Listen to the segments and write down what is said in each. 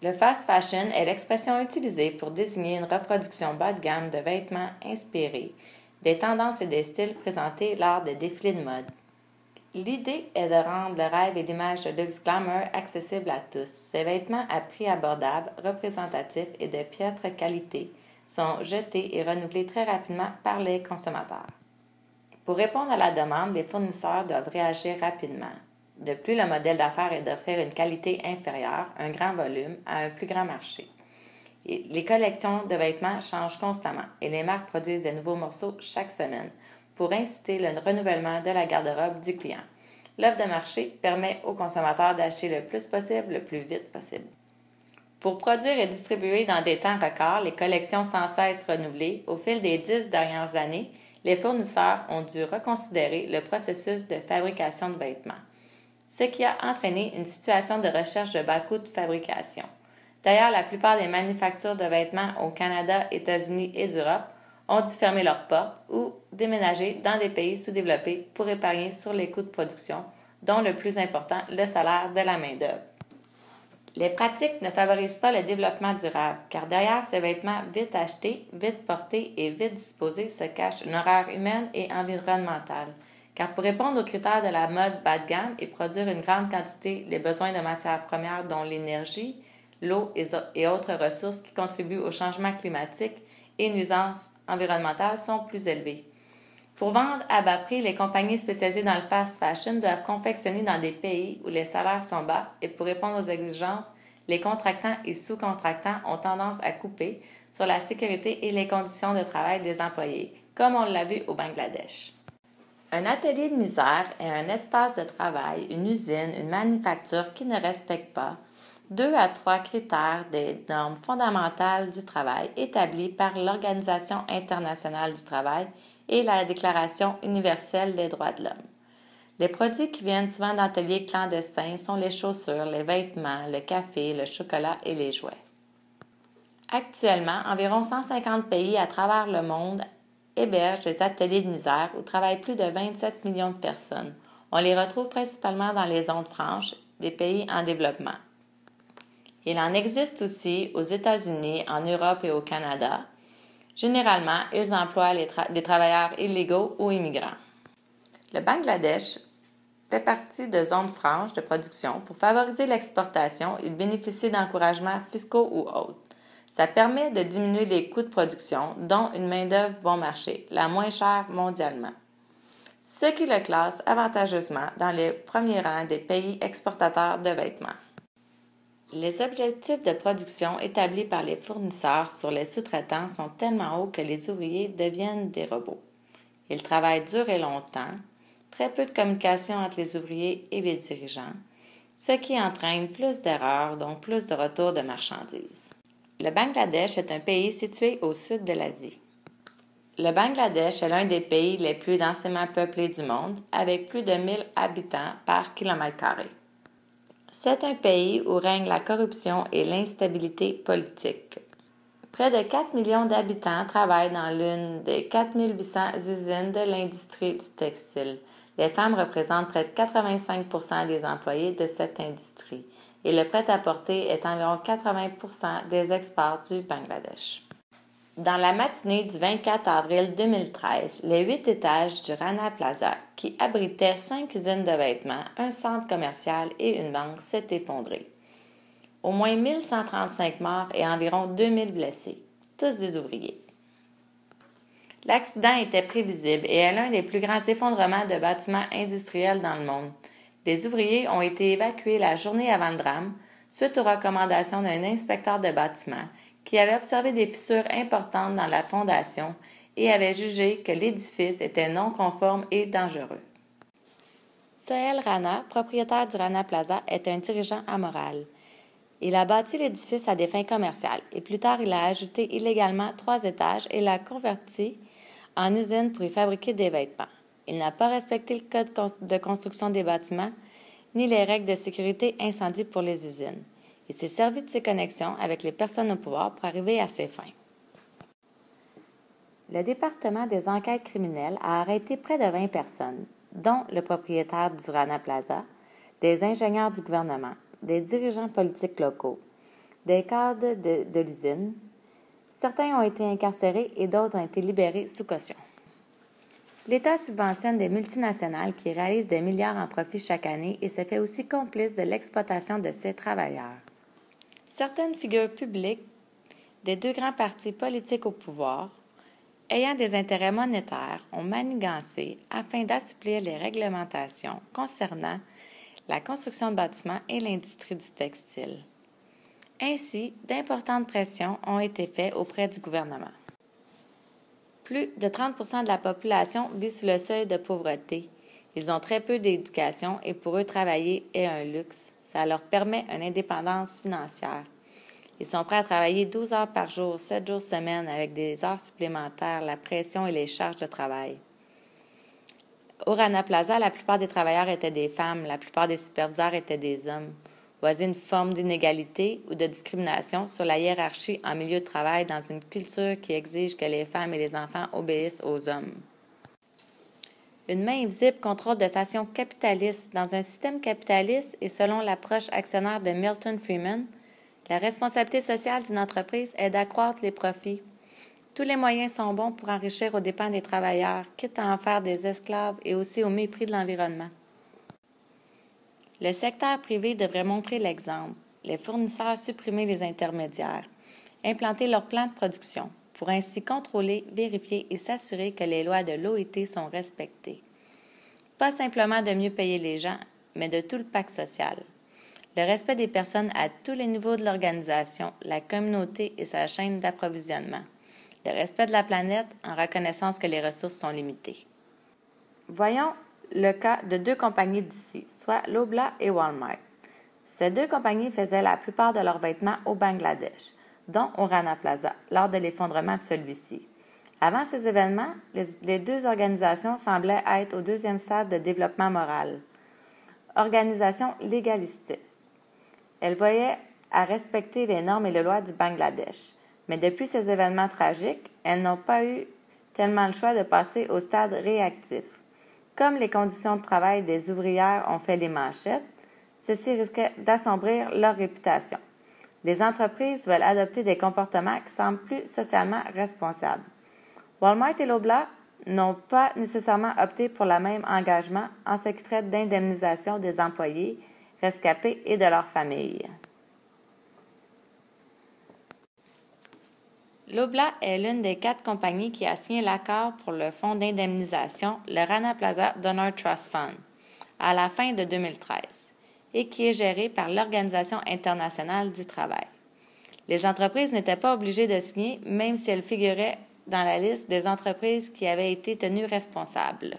Le fast fashion est l'expression utilisée pour désigner une reproduction bas de gamme de vêtements inspirés des tendances et des styles présentés lors de défilés de mode. L'idée est de rendre le rêve et l'image de luxe glamour accessibles à tous. Ces vêtements à prix abordable, représentatifs et de piètre qualité sont jetés et renouvelés très rapidement par les consommateurs. Pour répondre à la demande, les fournisseurs doivent réagir rapidement. De plus, le modèle d'affaires est d'offrir une qualité inférieure, un grand volume, à un plus grand marché. Et les collections de vêtements changent constamment et les marques produisent de nouveaux morceaux chaque semaine pour inciter le renouvellement de la garde-robe du client. L'offre de marché permet aux consommateurs d'acheter le plus possible, le plus vite possible. Pour produire et distribuer dans des temps records les collections sans cesse renouvelées, au fil des 10 dernières années, les fournisseurs ont dû reconsidérer le processus de fabrication de vêtements, ce qui a entraîné une situation de recherche de bas coûts de fabrication. D'ailleurs, la plupart des manufactures de vêtements au Canada, États-Unis et d'Europe ont dû fermer leurs portes ou déménager dans des pays sous-développés pour épargner sur les coûts de production, dont le plus important, le salaire de la main-d'œuvre. Les pratiques ne favorisent pas le développement durable, car derrière ces vêtements vite achetés, vite portés et vite disposés se cache une horreur humaine et environnementale. Car pour répondre aux critères de la mode bas de gamme et produire une grande quantité les besoins de matières premières dont l'énergie, l'eau et autres ressources qui contribuent au changement climatique et nuisances environnementales sont plus élevés. Pour vendre à bas prix, les compagnies spécialisées dans le fast fashion doivent confectionner dans des pays où les salaires sont bas et pour répondre aux exigences, les contractants et sous-contractants ont tendance à couper sur la sécurité et les conditions de travail des employés, comme on l'a vu au Bangladesh. Un atelier de misère est un espace de travail, une usine, une manufacture qui ne respecte pas 2 à 3 critères des normes fondamentales du travail établies par l'Organisation internationale du travail et la Déclaration universelle des droits de l'homme. Les produits qui viennent souvent d'ateliers clandestins sont les chaussures, les vêtements, le café, le chocolat et les jouets. Actuellement, environ 150 pays à travers le monde hébergent des ateliers de misère où travaillent plus de 27 millions de personnes. On les retrouve principalement dans les zones franches des pays en développement. Il en existe aussi aux États-Unis, en Europe et au Canada. Généralement, ils emploient des travailleurs illégaux ou immigrants. Le Bangladesh fait partie de zones franches de production. Pour favoriser l'exportation, il bénéficie d'encouragements fiscaux ou autres. Ça permet de diminuer les coûts de production, dont une main-d'œuvre bon marché, la moins chère mondialement, ce qui le classe avantageusement dans les premiers rangs des pays exportateurs de vêtements. Les objectifs de production établis par les fournisseurs sur les sous-traitants sont tellement hauts que les ouvriers deviennent des robots. Ils travaillent dur et longtemps, très peu de communication entre les ouvriers et les dirigeants, ce qui entraîne plus d'erreurs, donc plus de retours de marchandises. Le Bangladesh est un pays situé au sud de l'Asie. Le Bangladesh est l'un des pays les plus densément peuplés du monde, avec plus de 1000 habitants par kilomètre carré. C'est un pays où règne la corruption et l'instabilité politique. Près de 4 millions d'habitants travaillent dans l'une des 4800 usines de l'industrie du textile. Les femmes représentent près de 85% des employés de cette industrie et le prêt-à-porter est environ 80% des exports du Bangladesh. Dans la matinée du 24 avril 2013, les 8 étages du Rana Plaza, qui abritaient 5 usines de vêtements, un centre commercial et une banque, s'est effondré. Au moins 1135 morts et environ 2000 blessés, tous des ouvriers. L'accident était prévisible et est l'un des plus grands effondrements de bâtiments industriels dans le monde. Les ouvriers ont été évacués la journée avant le drame, suite aux recommandations d'un inspecteur de bâtiment qui avait observé des fissures importantes dans la fondation et avait jugé que l'édifice était non conforme et dangereux. Sohail Rana, propriétaire du Rana Plaza, est un dirigeant amoral. Il a bâti l'édifice à des fins commerciales et plus tard il a ajouté illégalement 3 étages et l'a converti en usine pour y fabriquer des vêtements. Il n'a pas respecté le code de construction des bâtiments ni les règles de sécurité incendie pour les usines. Il s'est servi de ses connexions avec les personnes au pouvoir pour arriver à ses fins. Le département des enquêtes criminelles a arrêté près de 20 personnes, dont le propriétaire du Rana Plaza, des ingénieurs du gouvernement, des dirigeants politiques locaux, des cadres de l'usine. Certains ont été incarcérés et d'autres ont été libérés sous caution. L'État subventionne des multinationales qui réalisent des milliards en profit chaque année et se fait aussi complice de l'exploitation de ses travailleurs. Certaines figures publiques des deux grands partis politiques au pouvoir, ayant des intérêts monétaires, ont manigancé afin d'assouplir les réglementations concernant la construction de bâtiments et l'industrie du textile. Ainsi, d'importantes pressions ont été faites auprès du gouvernement. Plus de 30% de la population vit sous le seuil de pauvreté. Ils ont très peu d'éducation et pour eux, travailler est un luxe. Ça leur permet une indépendance financière. Ils sont prêts à travailler 12 heures par jour, 7 jours semaine, avec des heures supplémentaires, la pression et les charges de travail. Au Rana Plaza, la plupart des travailleurs étaient des femmes, la plupart des superviseurs étaient des hommes. Voici une forme d'inégalité ou de discrimination sur la hiérarchie en milieu de travail dans une culture qui exige que les femmes et les enfants obéissent aux hommes. Une main invisible contrôle de façon capitaliste. Dans un système capitaliste et selon l'approche actionnaire de Milton Friedman, la responsabilité sociale d'une entreprise est d'accroître les profits. Tous les moyens sont bons pour enrichir aux dépens des travailleurs, quitte à en faire des esclaves et aussi au mépris de l'environnement. Le secteur privé devrait montrer l'exemple, les fournisseurs supprimer les intermédiaires, implanter leur plan de production, pour ainsi contrôler, vérifier et s'assurer que les lois de l'OIT sont respectées. Pas simplement de mieux payer les gens, mais de tout le pacte social. Le respect des personnes à tous les niveaux de l'organisation, la communauté et sa chaîne d'approvisionnement. Le respect de la planète en reconnaissance que les ressources sont limitées. Voyons le cas de deux compagnies d'ici, soit Loblaw et Walmart. Ces deux compagnies faisaient la plupart de leurs vêtements au Bangladesh, dont au Rana Plaza, lors de l'effondrement de celui-ci. Avant ces événements, les deux organisations semblaient être au deuxième stade de développement moral. Organisation légaliste. Elles voyaient à respecter les normes et les lois du Bangladesh. Mais depuis ces événements tragiques, elles n'ont pas eu tellement le choix de passer au stade réactif. Comme les conditions de travail des ouvrières ont fait les manchettes, ceci risquait d'assombrir leur réputation. Les entreprises veulent adopter des comportements qui semblent plus socialement responsables. Walmart et Loblaw n'ont pas nécessairement opté pour le même engagement en ce qui traite d'indemnisation des employés, rescapés et de leurs familles. Loblaw est l'une des 4 compagnies qui a signé l'accord pour le fonds d'indemnisation, le Rana Plaza Donor Trust Fund, à la fin de 2013, et qui est géré par l'Organisation internationale du travail. Les entreprises n'étaient pas obligées de signer, même si elles figuraient dans la liste des entreprises qui avaient été tenues responsables.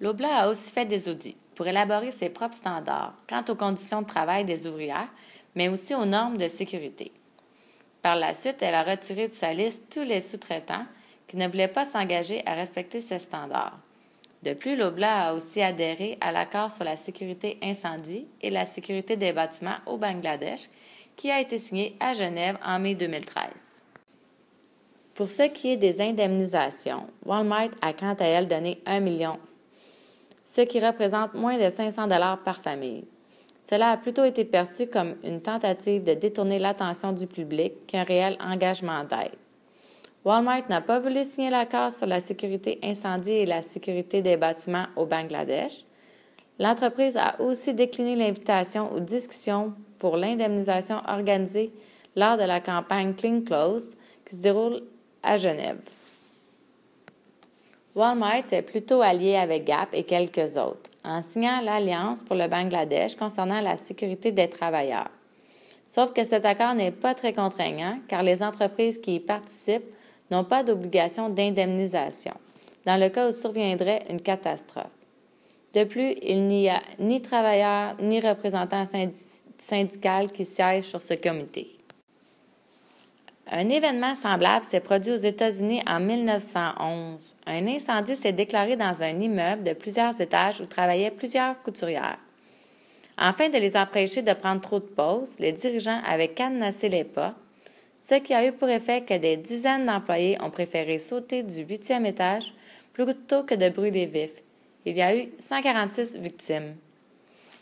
Loblaw a aussi fait des audits pour élaborer ses propres standards quant aux conditions de travail des ouvrières, mais aussi aux normes de sécurité. Par la suite, elle a retiré de sa liste tous les sous-traitants qui ne voulaient pas s'engager à respecter ces standards. De plus, Loblaw a aussi adhéré à l'accord sur la sécurité incendie et la sécurité des bâtiments au Bangladesh, qui a été signé à Genève en mai 2013. Pour ce qui est des indemnisations, Walmart a quant à elle donné 1 million, ce qui représente moins de 500 $ par famille. Cela a plutôt été perçu comme une tentative de détourner l'attention du public qu'un réel engagement d'aide. Walmart n'a pas voulu signer l'accord sur la sécurité incendie et la sécurité des bâtiments au Bangladesh. L'entreprise a aussi décliné l'invitation aux discussions pour l'indemnisation organisée lors de la campagne Clean Clothes qui se déroule à Genève. Walmart s'est plutôt allié avec Gap et quelques autres, en signant l'Alliance pour le Bangladesh concernant la sécurité des travailleurs. Sauf que cet accord n'est pas très contraignant car les entreprises qui y participent n'ont pas d'obligation d'indemnisation, dans le cas où surviendrait une catastrophe. De plus, il n'y a ni travailleurs ni représentants syndicaux qui siègent sur ce comité. Un événement semblable s'est produit aux États-Unis en 1911. Un incendie s'est déclaré dans un immeuble de plusieurs étages où travaillaient plusieurs couturières. Afin de les empêcher de prendre trop de pauses, les dirigeants avaient cadenassé les portes, ce qui a eu pour effet que des dizaines d'employés ont préféré sauter du 8e étage plutôt que de brûler vifs. Il y a eu 146 victimes.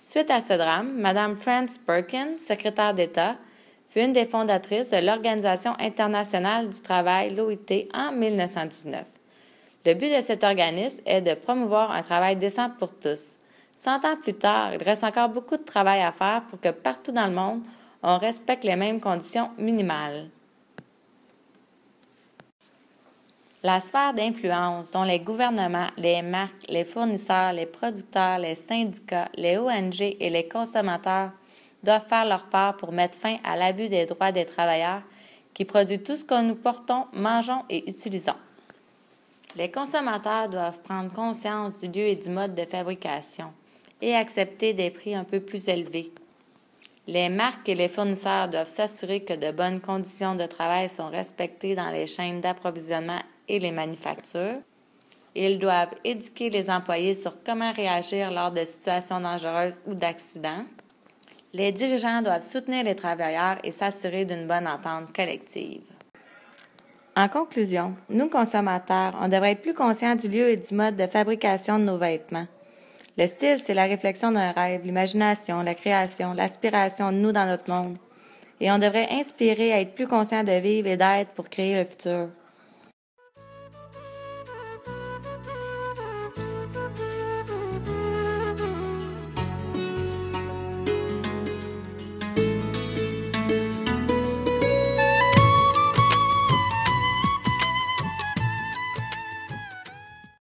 Suite à ce drame, Mme Frances Perkins, secrétaire d'État, fut une des fondatrices de l'Organisation internationale du travail, l'OIT, en 1919. Le but de cet organisme est de promouvoir un travail décent pour tous. 100 ans plus tard, il reste encore beaucoup de travail à faire pour que partout dans le monde, on respecte les mêmes conditions minimales. La sphère d'influence dont les gouvernements, les marques, les fournisseurs, les producteurs, les syndicats, les ONG et les consommateurs doivent faire leur part pour mettre fin à l'abus des droits des travailleurs qui produisent tout ce que nous portons, mangeons et utilisons. Les consommateurs doivent prendre conscience du lieu et du mode de fabrication et accepter des prix un peu plus élevés. Les marques et les fournisseurs doivent s'assurer que de bonnes conditions de travail sont respectées dans les chaînes d'approvisionnement et les manufactures. Ils doivent éduquer les employés sur comment réagir lors de situations dangereuses ou d'accidents. Les dirigeants doivent soutenir les travailleurs et s'assurer d'une bonne entente collective. En conclusion, nous consommateurs, on devrait être plus conscients du lieu et du mode de fabrication de nos vêtements. Le style, c'est la réflexion d'un rêve, l'imagination, la création, l'aspiration de nous dans notre monde. Et on devrait inspirer à être plus conscient de vivre et d'être pour créer le futur.